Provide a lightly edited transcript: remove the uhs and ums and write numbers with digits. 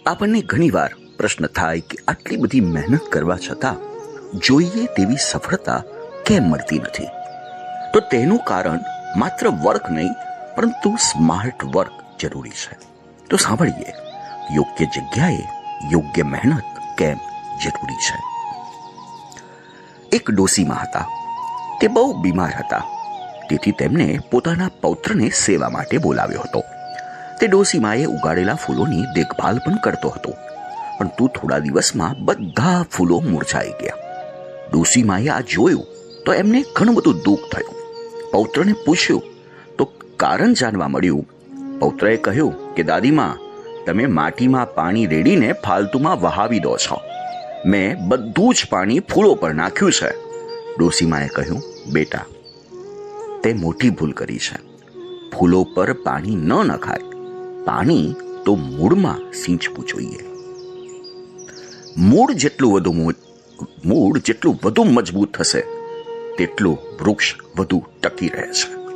આપણને ઘણીવાર પ્રશ્ન થાય કે આટલી બધી મહેનત કરવા છતાં જોઈએ તેવી સફળતા કેમ મળતી નથી? તો તેનું કારણ માત્ર વર્ક નહીં, પરંતુ સ્માર્ટ વર્ક જરૂરી છે. તો સાંભળીએ, યોગ્ય જગ્યાએ યોગ્ય મહેનત કેમ જરૂરી છે. એક ડોસીમા હતા. તે બહુ બીમાર હતા. તેથી તેમને પોતાના પૌત્રને સેવા માટે બોલાવ્યો હતો. તે ડોસીમાએ ઉગાડેલા ફૂલોની દેખભાલ પણ કરતો હતો. પરંતુ થોડા દિવસમાં બધા ફૂલો મુરઝાઈ ગયા. ડોસીમાએ આ જોયું તો એમને ઘણું બધું દુઃખ થયું. પૌત્રને પૂછ્યું તો કારણ જાણવા મળ્યું. પૌત્રએ કહ્યું કે દાદીમા, તમે માટીમાં પાણી રેડીને ફાલતુમાં વહાવી દો છો. મેં બધું જ પાણી ફૂલો પર નાખ્યું છે. ડોસીમાએ કહ્યું, બેટા, તે મોટી ભૂલ કરી છે. ફૂલો પર પાણી ન નખાય. પાણી તો મૂળમાં સિંચવું જોઈએ. મૂળ જેટલું વધુ મજબૂત થશે તેટલું વૃક્ષ વધુ ટકી રહે છે.